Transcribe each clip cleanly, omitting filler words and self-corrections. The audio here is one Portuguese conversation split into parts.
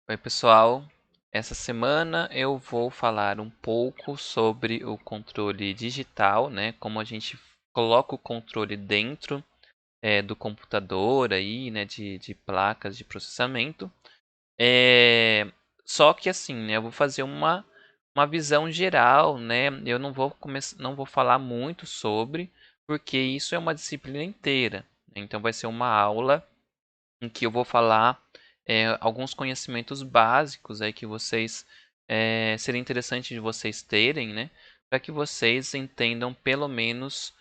Oi, pessoal. Essa semana eu vou falar um pouco sobre o controle digital, né? Como a gente coloca o controle dentro do computador aí, né? De placas de processamento. É, Só que assim, né? Eu vou fazer uma visão geral, né? Eu não vou falar muito sobre, porque isso é uma disciplina inteira. Então vai ser uma aula em que eu vou falar alguns conhecimentos básicos aí que vocês seria interessante de vocês terem, né, para que vocês entendam pelo menos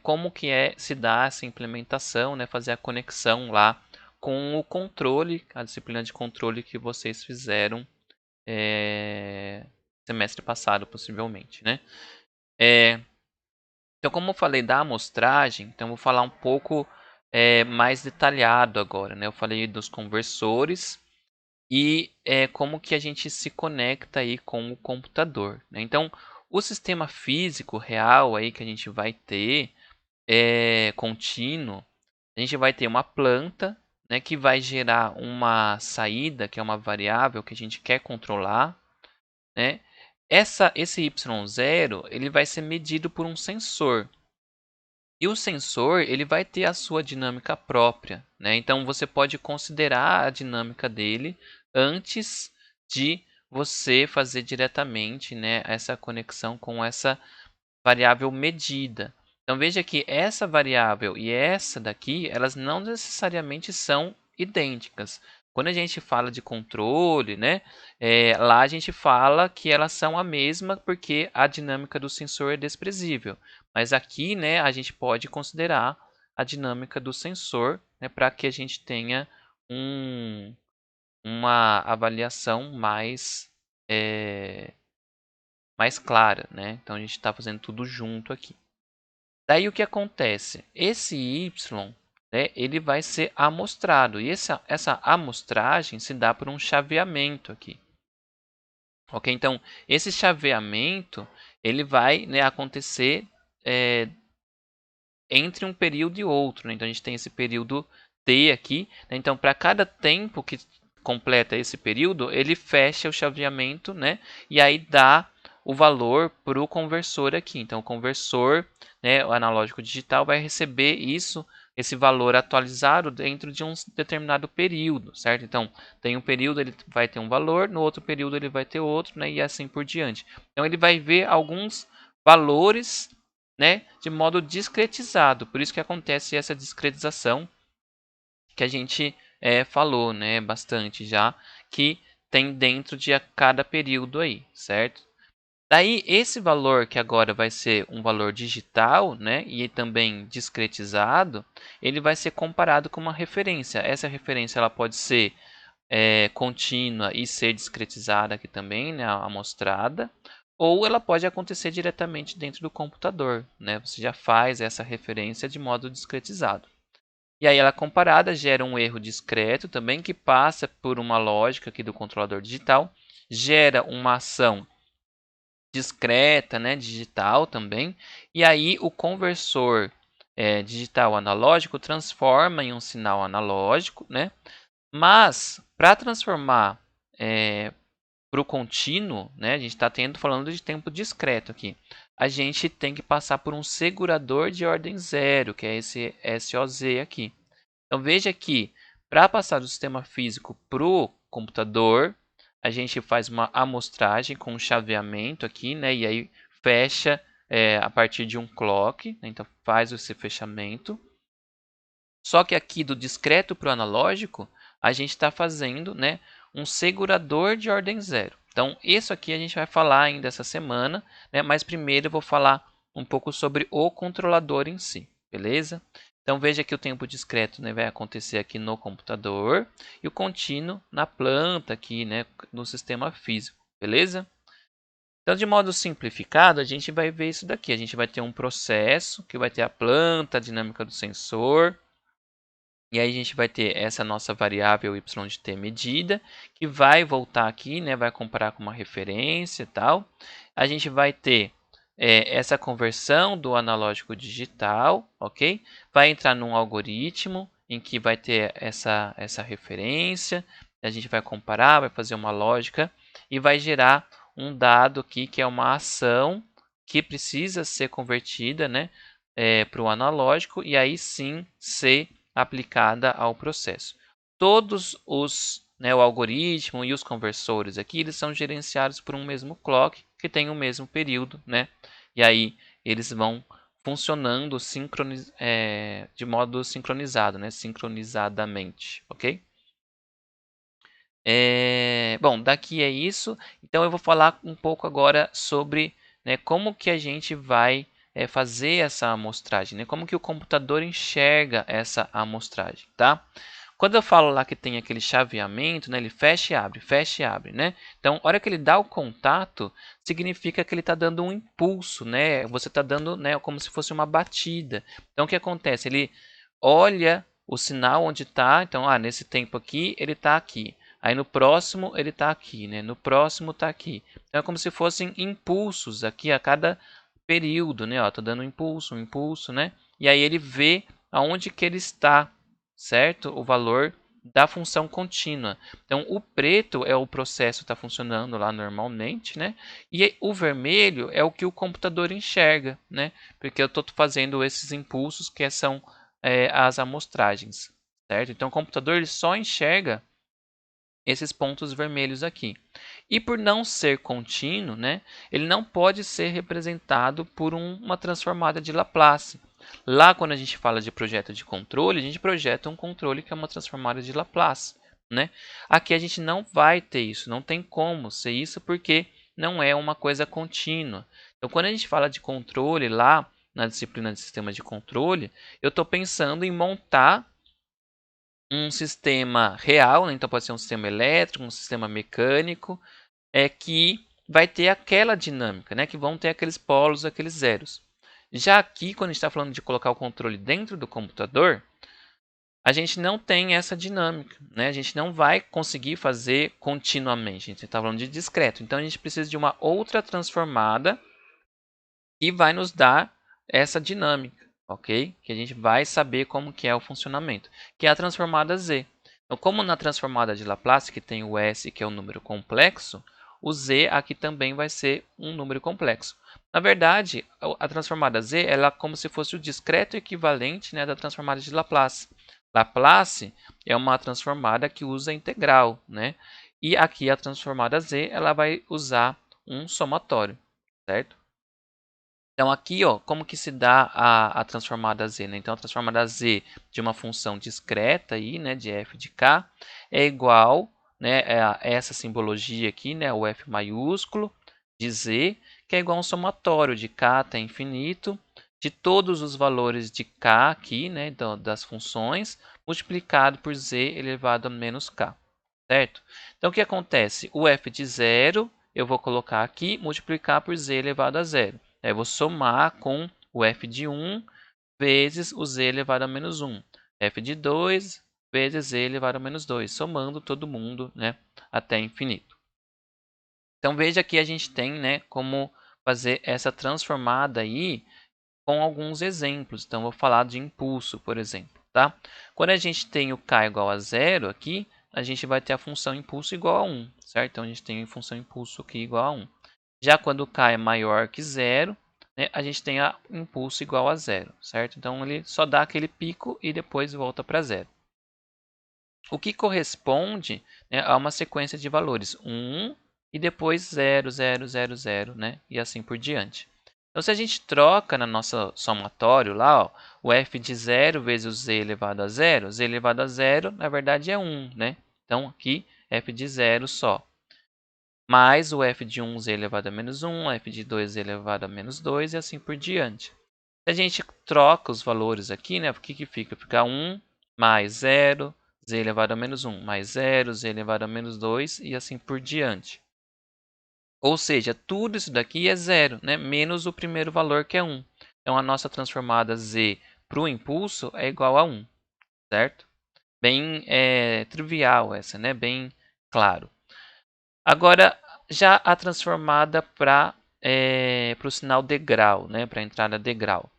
como que se dá essa implementação, né, fazer a conexão lá com o controle, a disciplina de controle que vocês fizeram semestre passado, possivelmente, né? É, então, como eu falei da amostragem, então eu vou falar um pouco mais detalhado agora, né? Eu falei dos conversores e como que a gente se conecta aí com o computador, né? Então, o sistema físico real aí que a gente vai ter contínuo, a gente vai ter uma planta, né, que vai gerar uma saída, que é uma variável que a gente quer controlar, né? Esse y0 ele vai ser medido por um sensor. E o sensor ele vai ter a sua dinâmica própria, né? Então você pode considerar a dinâmica dele antes de você fazer diretamente, né, essa conexão com essa variável medida. Então veja que essa variável e essa daqui, elas não necessariamente são idênticas. Quando a gente fala de controle, né, lá a gente fala que elas são a mesma porque a dinâmica do sensor é desprezível. Mas aqui, né, a gente pode considerar a dinâmica do sensor, né, para que a gente tenha uma avaliação mais clara, né? Então a gente está fazendo tudo junto aqui. Daí o que acontece? Esse y, né, ele vai ser amostrado. E essa amostragem se dá por um chaveamento aqui. Ok? Então, esse chaveamento ele vai, né, acontecer é, entre um período e outro. Né? Então, a gente tem esse período T aqui. Né? Então, para cada tempo que completa esse período, ele fecha o chaveamento, né? E aí dá o valor para o conversor aqui. Então, o conversor, né, o analógico digital, vai receber esse valor atualizado dentro de um determinado período, certo? Então, tem um período ele vai ter um valor, no outro período ele vai ter outro, né, e assim por diante. Então, ele vai ver alguns valores, né, de modo discretizado. Por isso que acontece essa discretização que a gente falou, né, bastante já, que tem dentro de cada período aí, certo? Daí, esse valor que agora vai ser um valor digital, né, e também discretizado, ele vai ser comparado com uma referência. Essa referência ela pode ser contínua e ser discretizada aqui também, né, amostrada, ou ela pode acontecer diretamente dentro do computador, né? Você já faz essa referência de modo discretizado. E aí ela comparada gera um erro discreto também que passa por uma lógica aqui do controlador digital, gera uma ação discreta, né, digital também, e aí o conversor digital analógico transforma em um sinal analógico, né? Mas para transformar para o contínuo, né, a gente está falando de tempo discreto aqui, a gente tem que passar por um segurador de ordem zero, que é esse SOZ aqui. Então veja que para passar do sistema físico para o computador, a gente faz uma amostragem com um chaveamento aqui, né, e aí fecha a partir de um clock, né, então faz esse fechamento. Só que aqui do discreto para o analógico, a gente está fazendo, né, um segurador de ordem zero. Então, isso aqui a gente vai falar ainda essa semana, né, mas primeiro eu vou falar um pouco sobre o controlador em si, beleza? Então, veja que o tempo discreto, né, vai acontecer aqui no computador e o contínuo na planta aqui, né, no sistema físico, beleza? Então, de modo simplificado, a gente vai ver isso daqui. A gente vai ter um processo que vai ter a planta, a dinâmica do sensor, e aí a gente vai ter essa nossa variável y de t medida, que vai voltar aqui, né, vai comparar com uma referência e tal. A gente vai ter essa conversão do analógico digital, ok? Vai entrar num algoritmo em que vai ter essa referência. A gente vai comparar, vai fazer uma lógica e vai gerar um dado aqui que é uma ação que precisa ser convertida, né, para o analógico e aí sim ser aplicada ao processo. Todos os, né, o algoritmo e os conversores aqui, eles são gerenciados por um mesmo clock que tem o mesmo período, né? E aí eles vão funcionando de modo sincronizado, né? Sincronizadamente, ok? Bom, daqui é isso. Então eu vou falar um pouco agora sobre, né, como que a gente vai fazer essa amostragem, né? Como que o computador enxerga essa amostragem, tá? Quando eu falo lá que tem aquele chaveamento, né, ele fecha e abre, né? Então, a hora que ele dá o contato, significa que ele está dando um impulso, né? Você está dando, né, como se fosse uma batida. Então, o que acontece? Ele olha o sinal onde está. Então, nesse tempo aqui, ele está aqui. Aí no próximo ele está aqui, né? No próximo está aqui. Então é como se fossem impulsos aqui a cada período, né? Ó, tô dando um impulso, né? E aí ele vê aonde que ele está, certo? O valor da função contínua. Então o preto é o processo que está funcionando lá normalmente, né? E o vermelho é o que o computador enxerga, né? Porque eu estou fazendo esses impulsos que são as amostragens, certo? Então o computador ele só enxerga esses pontos vermelhos aqui. E por não ser contínuo, né, ele não pode ser representado por uma transformada de Laplace. Lá, quando a gente fala de projeto de controle, a gente projeta um controle que é uma transformada de Laplace. Né? Aqui a gente não vai ter isso, não tem como ser isso, porque não é uma coisa contínua. Então, quando a gente fala de controle lá, na disciplina de sistema de controle, eu estou pensando em montar um sistema real, né? Então pode ser um sistema elétrico, um sistema mecânico, que vai ter aquela dinâmica, né? Que vão ter aqueles polos, aqueles zeros. Já aqui, quando a gente está falando de colocar o controle dentro do computador, a gente não tem essa dinâmica, né? A gente não vai conseguir fazer continuamente. A gente está falando de discreto. Então a gente precisa de uma outra transformada que vai nos dar essa dinâmica, ok? Que a gente vai saber como que é o funcionamento, que é a transformada Z. Então, como na transformada de Laplace, que tem o S, que é um número complexo, o Z aqui também vai ser um número complexo. Na verdade, a transformada Z ela é como se fosse o discreto equivalente, né, da transformada de Laplace. Laplace é uma transformada que usa integral, né? E aqui a transformada Z ela vai usar um somatório, certo? Então aqui, ó, como que se dá a transformada z, né? Então a transformada z de uma função discreta aí, né, de f de k é igual, né, a essa simbologia aqui, né, o f maiúsculo de z, que é igual a um somatório de k até infinito de todos os valores de k aqui, né, das funções, multiplicado por z elevado a menos k, certo? Então o que acontece? O f de zero eu vou colocar aqui, multiplicar por z elevado a zero. Eu vou somar com o f de 1 vezes o z elevado a menos 1. F de 2 vezes z elevado a menos 2, somando todo mundo, né, até infinito. Então veja que a gente tem, né, como fazer essa transformada aí com alguns exemplos. Então vou falar de impulso, por exemplo, tá? Quando a gente tem o k igual a zero aqui, a gente vai ter a função impulso igual a 1, certo? Então a gente tem a função impulso aqui igual a 1. Já quando k é maior que zero, né, a gente tem a impulso igual a zero, certo? Então ele só dá aquele pico e depois volta para zero. O que corresponde, né, a uma sequência de valores 1 e depois 0, 0, 0, 0, né, e assim por diante. Então, se a gente troca na nossa somatório lá, ó, o f de 0 vezes o z elevado a 0, z elevado a 0, na verdade é 1, né? Então, aqui, f de 0 só. Mais o f de 1, z elevado a menos 1, f de 2, z elevado a menos 2 e assim por diante. Se a gente troca os valores aqui, né, o que fica? Fica 1 mais 0, z elevado a menos 1, mais 0, z elevado a menos 2 e assim por diante. Ou seja, tudo isso daqui é zero, né, menos o primeiro valor que é 1. Então, a nossa transformada z para o impulso é igual a 1, certo? Bem trivial essa, né? Bem claro. Agora, já a transformada para o sinal degrau, né? Para a entrada degrau.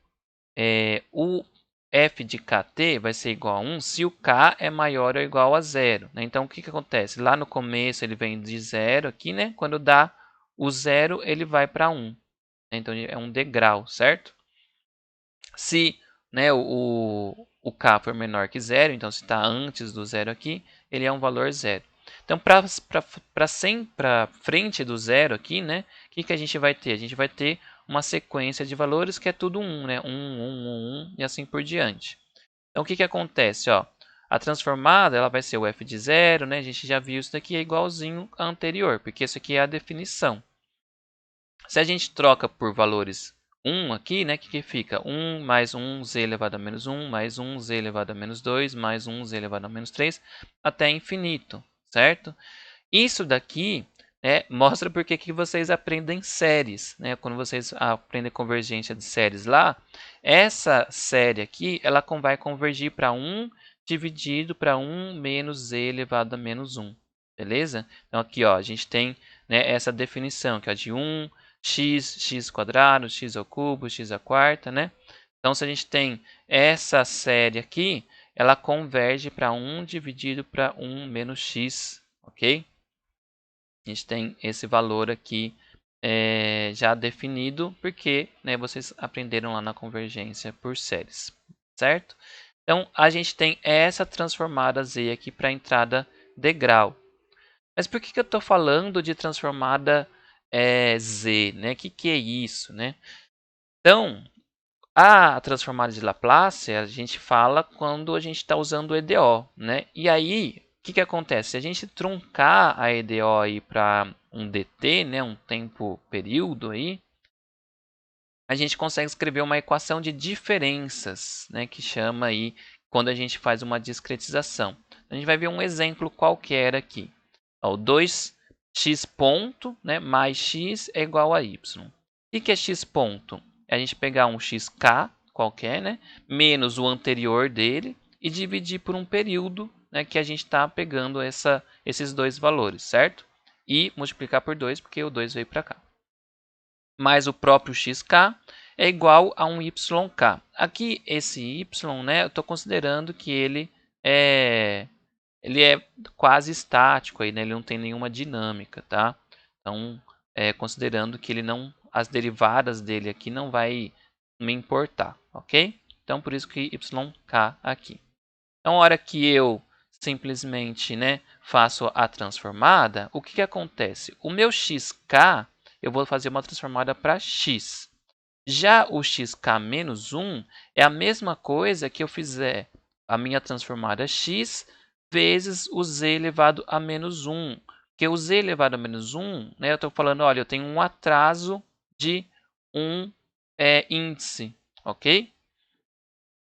f de kt vai ser igual a 1 se o k é maior ou igual a 0. Né? Então, o que acontece? Lá no começo ele vem de 0 aqui, né? Quando dá o 0, ele vai para 1. Então, é um degrau, certo? Se, né, o k for menor que 0, então se está antes do 0 aqui, ele é um valor 0. Então, para frente do 0 aqui, né, o que a gente vai ter? A gente vai ter uma sequência de valores que é tudo 1, né? 1, 1, 1, 1 e assim por diante. Então, o que acontece? Ó, a transformada ela vai ser o f de 0, né? A gente já viu isso daqui é igualzinho à anterior, porque isso aqui é a definição. Se a gente troca por valores 1 aqui, né, que fica 1 mais 1z elevado a menos 1, mais 1z elevado a menos 2, mais 1z elevado a menos 3, até infinito, certo? Isso daqui mostra porque que vocês aprendem séries, né? Quando vocês aprendem convergência de séries lá, essa série aqui, ela vai convergir para 1 dividido para 1 menos z elevado a menos 1, beleza? Então aqui, ó, a gente tem, né, essa definição, que é de 1, x quadrado, x ao cubo, x à quarta, né? Então, se a gente tem essa série aqui, ela converge para 1 dividido para 1 menos x, ok? A gente tem esse valor aqui já definido, porque, né, vocês aprenderam lá na convergência por séries, certo? Então, a gente tem essa transformada z aqui para a entrada degrau. Mas por que eu estou falando de transformada z? Né? O que é isso? Né? Então, a transformada de Laplace a gente fala quando a gente está usando o EDO. Né? E aí, o que acontece? Se a gente truncar a EDO aí para um dt, né? Um tempo período, aí, a gente consegue escrever uma equação de diferenças, né? Que chama aí quando a gente faz uma discretização. A gente vai ver um exemplo qualquer aqui. O 2x ponto, né, mais x é igual a y. O que é x ponto? É a gente pegar um xk qualquer, né, menos o anterior dele e dividir por um período, né, que a gente está pegando esses dois valores, certo? E multiplicar por 2, porque o 2 veio para cá. Mais o próprio xk é igual a um yk. Aqui, esse y, né, eu estou considerando que ele é quase estático, aí, né? Ele não tem nenhuma dinâmica, tá? Então, considerando que ele não, as derivadas dele aqui não vai me importar, ok? Então, por isso que yk aqui. Então, a hora que eu simplesmente, né, faço a transformada, o que acontece? O meu xk, eu vou fazer uma transformada para x. Já o xk menos 1 é a mesma coisa que eu fizer a minha transformada x vezes o z elevado a menos 1. Porque o z elevado a menos 1, né, eu estou falando, olha, eu tenho um atraso de um índice, ok?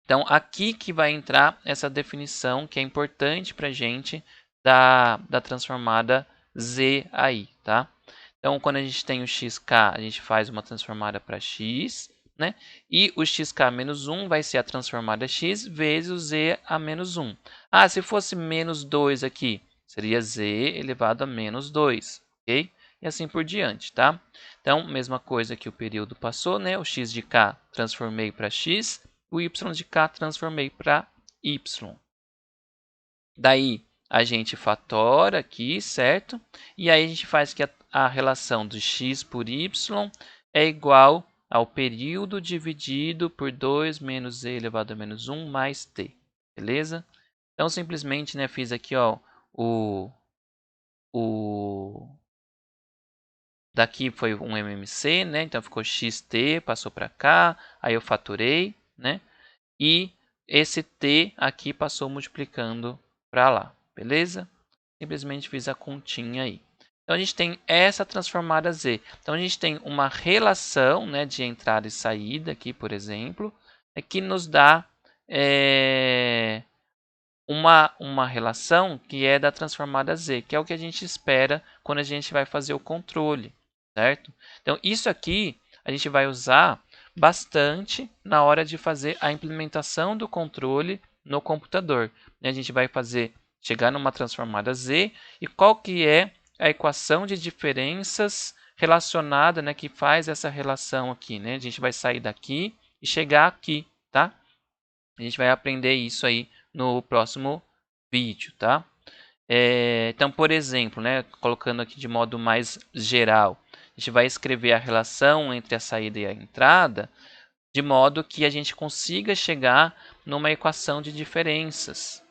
Então, aqui que vai entrar essa definição que é importante para a gente da transformada z aí, tá? Então, quando a gente tem o xk, a gente faz uma transformada para x, né? E o xk menos 1 vai ser a transformada x vezes o z a menos 1. Ah, se fosse menos 2 aqui, seria z elevado a menos 2, ok? E assim por diante, tá? Então, mesma coisa que o período passou, né? O x de k transformei para x, o y de k transformei para y. Daí, a gente fatora aqui, certo? E aí a gente faz que a relação do x por y é igual ao período dividido por 2 menos z elevado a menos 1 mais t. Beleza? Então, simplesmente, né, fiz aqui ó, o daqui foi um MMC, né? Então, ficou xt, passou para cá, aí eu fatorei, né? E esse t aqui passou multiplicando para lá, beleza? Simplesmente fiz a continha aí. Então, a gente tem essa transformada z. Então, a gente tem uma relação, né, de entrada e saída aqui, por exemplo, que nos dá uma relação que é da transformada z, que é o que a gente espera quando a gente vai fazer o controle, certo? Então, isso aqui a gente vai usar bastante na hora de fazer a implementação do controle no computador. A gente vai chegar numa transformada z e qual que é a equação de diferenças relacionada, né, que faz essa relação aqui, né? A gente vai sair daqui e chegar aqui, tá? A gente vai aprender isso aí no próximo vídeo, tá? Então, por exemplo, né, colocando aqui de modo mais geral, a gente vai escrever a relação entre a saída e a entrada, de modo que a gente consiga chegar numa equação de diferenças.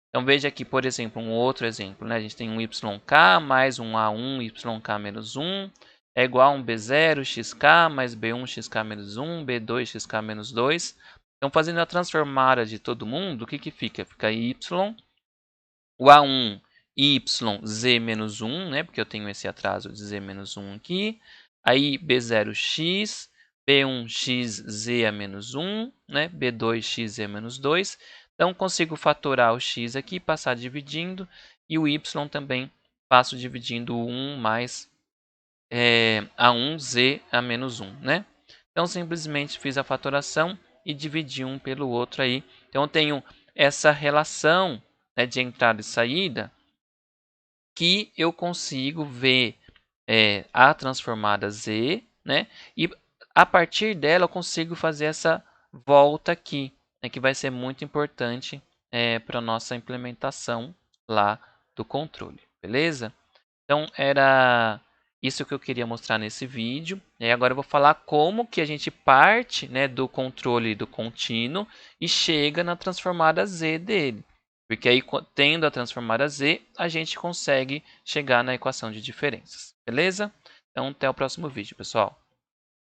Então, veja aqui, por exemplo, um outro exemplo. Né? A gente tem um yk mais um a1 yk menos 1 é igual a um b0 xk mais b1 xk menos 1, b2 xk menos 2. Então, fazendo a transformada de todo mundo, o que, que fica? Fica y, o a1 y z menos 1, né? Porque eu tenho esse atraso de z menos 1 aqui. Aí b0x, b1xz a menos 1, né? b2xz menos 2. Então, consigo fatorar o x aqui, passar dividindo, e o y também passo dividindo o 1 mais a1z a menos 1, né? Então, simplesmente fiz a fatoração e dividi um pelo outro aí. Então, eu tenho essa relação, né, de entrada e saída, que eu consigo ver a transformada z, né? E a partir dela eu consigo fazer essa volta aqui, né, que vai ser muito importante para a nossa implementação lá do controle, beleza? Então, era isso que eu queria mostrar nesse vídeo. E agora eu vou falar como que a gente parte, né, do controle do contínuo e chega na transformada z dele. Porque aí, tendo a transformada z, a gente consegue chegar na equação de diferenças. Beleza? Então, até o próximo vídeo, pessoal.